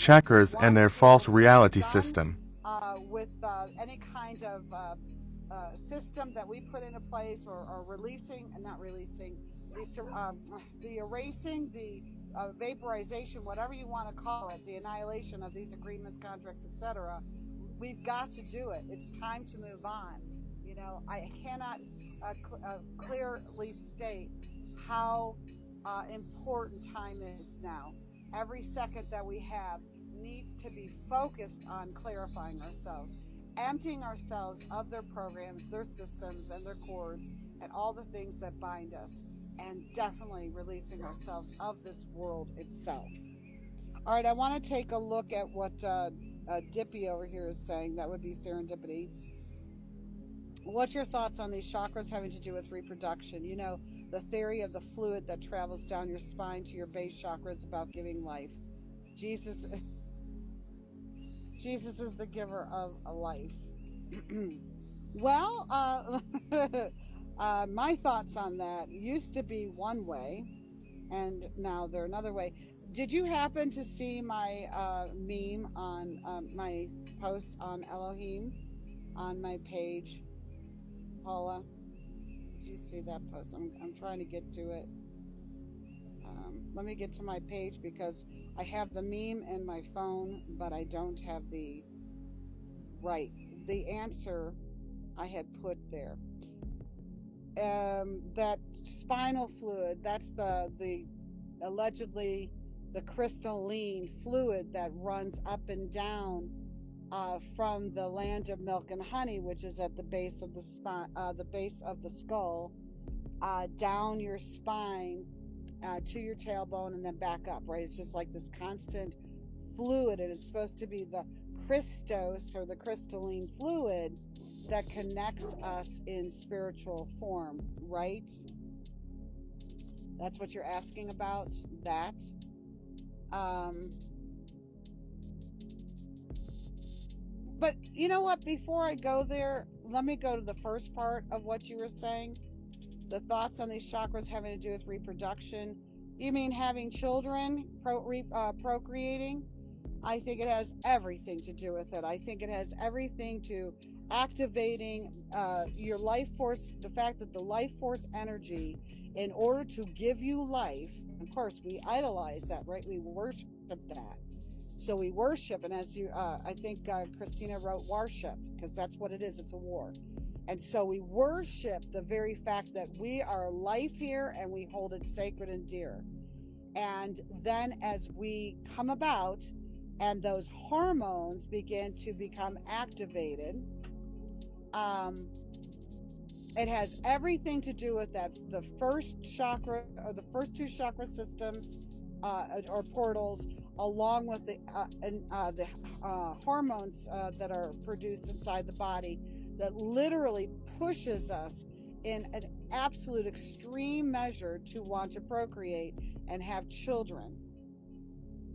Chakras and their false reality system. With any kind of system that we put into place, or releasing and not releasing the erasing, the vaporization, whatever you want to call it, the annihilation of these agreements, contracts, etc. We've got to do it. It's time to move on. I cannot clearly state how important time is now. Every second that we have needs to be focused on clarifying ourselves, emptying ourselves of their programs, their systems, and their cords, and all the things that bind us, and definitely releasing ourselves of this world itself. All right, I want to take a look at what Dippy over here is saying. That would be serendipity. What's your thoughts on these chakras having to do with reproduction? The theory of the fluid that travels down your spine to your base chakra is about giving life. Jesus, Jesus is the giver of a life. Well, my thoughts on that used to be one way, and now they're another way. Did you happen to see my meme on my post on Elohim on my page, Paula? Did you see that post? I'm trying to get to it. Let me get to my page because I have the meme in my phone, but I don't have the answer I had put there. That spinal fluid, that's the allegedly the crystalline fluid that runs up and down from the land of milk and honey, which is at the base of the spine, the base of the skull, down your spine to your tailbone, and then back up. Right, it's just like this constant fluid, and it's supposed to be the Christos, or the crystalline fluid, that connects us in spiritual form, right? That's what you're asking about, that. Um, but you know what? Before I go there, let me go to the first part of what you were saying. The thoughts on these chakras having to do with reproduction. You mean having children, procreating? I think it has everything to do with it. I think it has everything to activating your life force, the fact that the life force energy, in order to give you life, of course, we idolize that, right? We worship that. So we worship, and as I think Christina wrote worship, because that's what it is, it's a war. And so we worship the very fact that we are life here, and we hold it sacred and dear. And then as we come about and those hormones begin to become activated, it has everything to do with that. The first chakra, or the first two chakra systems, or portals, along with the hormones that are produced inside the body, that literally pushes us in an absolute extreme measure to want to procreate and have children.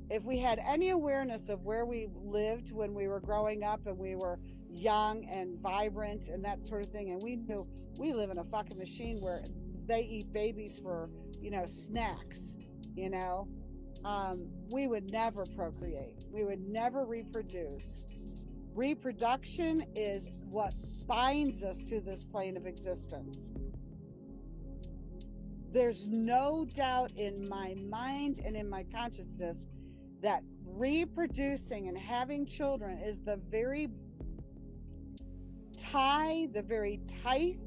If we had any awareness of where we lived when we were growing up and we were young and vibrant and that sort of thing, and we knew we live in a fucking machine where they eat babies for, snacks, you know, we would never procreate. We would never reproduce. Reproduction is what binds us to this plane of existence. There's no doubt in my mind and in my consciousness that reproducing and having children is the very the very tight.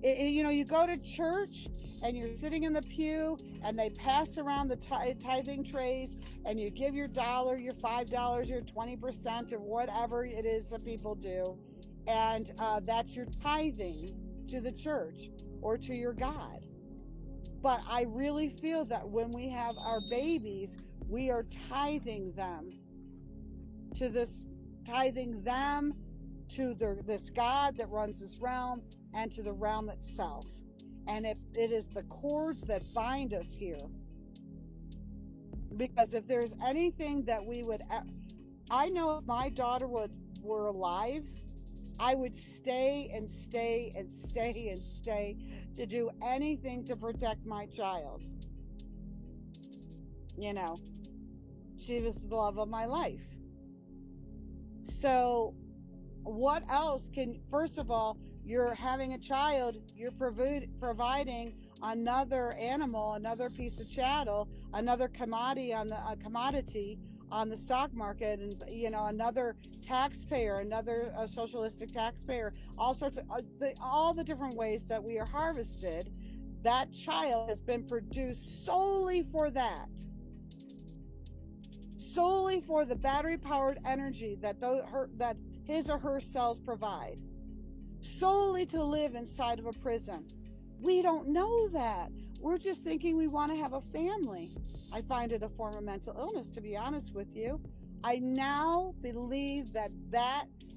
You go to church and you're sitting in the pew and they pass around the tithing trays, and you give your dollar, your $5, your 20%, or whatever it is that people do, and that's your tithing to the church or to your God. But I really feel that when we have our babies, we are tithing them to this God that runs this realm, and to the realm itself. And it is the cords that bind us here. Because if there's anything that we would, I know if my daughter were alive, I would stay and stay and stay and stay to do anything to protect my child. She was the love of my life. So what else can, first of all, you're having a child, you're providing another animal, another piece of chattel, another commodity on the stock market, and another taxpayer, another socialistic taxpayer, all sorts of all the different ways that we are harvested. That child has been produced solely for that, solely for the battery powered energy that his or her cells provide, solely to live inside of a prison. We don't know that. We're just thinking we want to have a family. I find it a form of mental illness, to be honest with you. I now believe that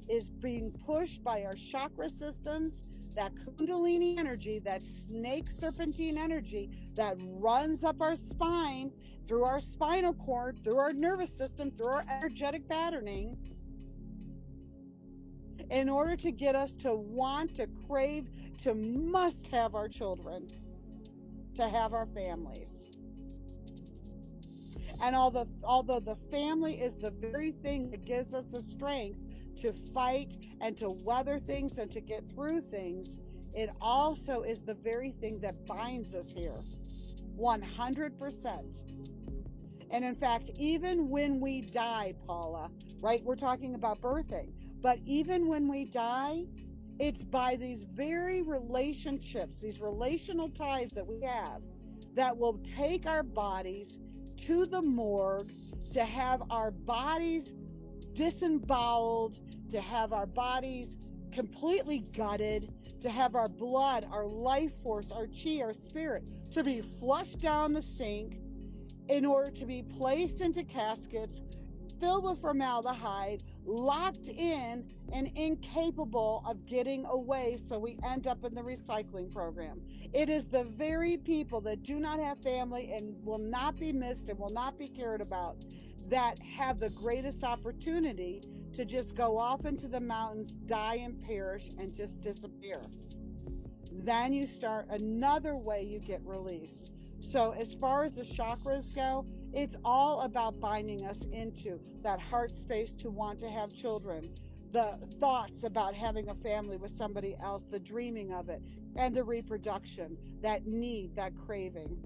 is being pushed by our chakra systems, that kundalini energy, that snake serpentine energy that runs up our spine, through our spinal cord, through our nervous system, through our energetic patterning, in order to get us to want, to crave, to must have our children, to have our families. And although the family is the very thing that gives us the strength to fight and to weather things and to get through things, it also is the very thing that binds us here, 100%. And in fact, even when we die, Paula, right, we're talking about birthing, but even when we die, it's by these very relationships, these relational ties that we have, that will take our bodies to the morgue, to have our bodies disemboweled, to have our bodies completely gutted, to have our blood, our life force, our chi, our spirit, to be flushed down the sink, in order to be placed into caskets filled with formaldehyde, locked in and incapable of getting away, so we end up in the recycling program. It is the very people that do not have family and will not be missed and will not be cared about that have the greatest opportunity to just go off into the mountains, die and perish, and just disappear. Then you start another way you get released. So as far as the chakras go, it's all about binding us into that heart space to want to have children, the thoughts about having a family with somebody else, the dreaming of it, and the reproduction, that need, that craving.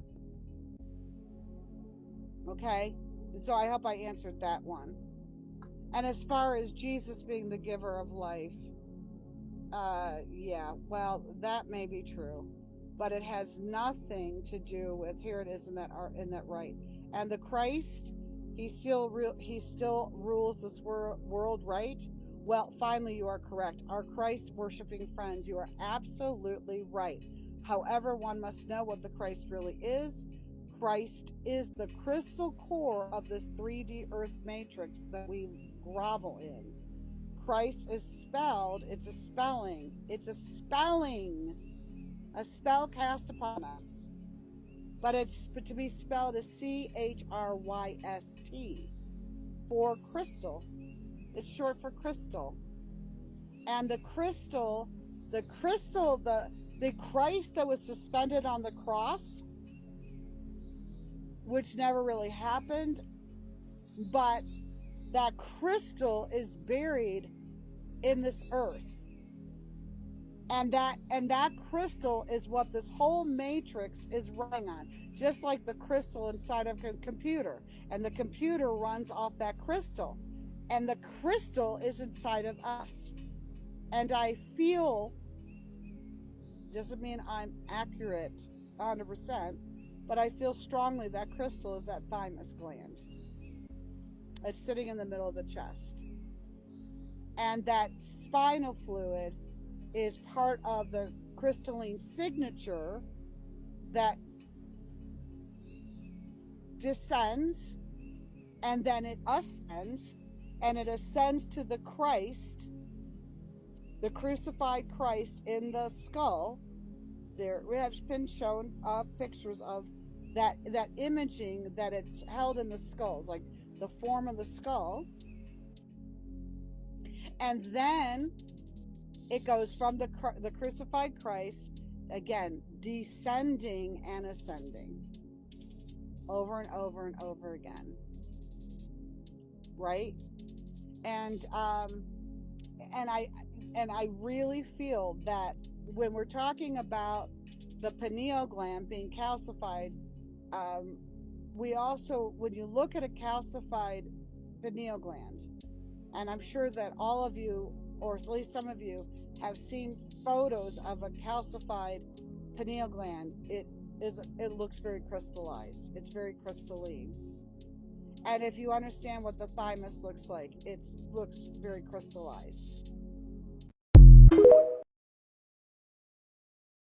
Okay? So I hope I answered that one. And as far as Jesus being the giver of life, yeah, well, that may be true, but it has nothing to do with, here it is in that right. And the Christ, he still rules this world, right? Well, finally, you are correct. Our Christ worshiping friends, you are absolutely right. However, one must know what the Christ really is. Christ is the crystal core of this 3D earth matrix that we grovel in. Christ is spelled, it's a spelling, a spell cast upon us. But it's to be spelled as Chryst, for crystal. It's short for crystal. And the Christ that was suspended on the cross, which never really happened, but that crystal is buried in this earth. And that crystal is what this whole matrix is running on, just like the crystal inside of a computer. And the computer runs off that crystal. And the crystal is inside of us. And I feel, doesn't mean I'm accurate 100%, but I feel strongly that crystal is that thymus gland. It's sitting in the middle of the chest. And that spinal fluid is part of the crystalline signature that descends, and then it ascends, and it ascends to the Christ, the crucified Christ in the skull. There we have been shown pictures of that imaging, that it's held in the skulls, like the form of the skull. And then it goes from the crucified Christ, again, descending and ascending over and over and over again. right? And and I really feel that when we're talking about the pineal gland being calcified, we also, when you look at a calcified pineal gland, and I'm sure that all of you, or at least some of you, have seen photos of a calcified pineal gland. It looks very crystallized. It's very crystalline. And if you understand what the thymus looks like, it looks very crystallized.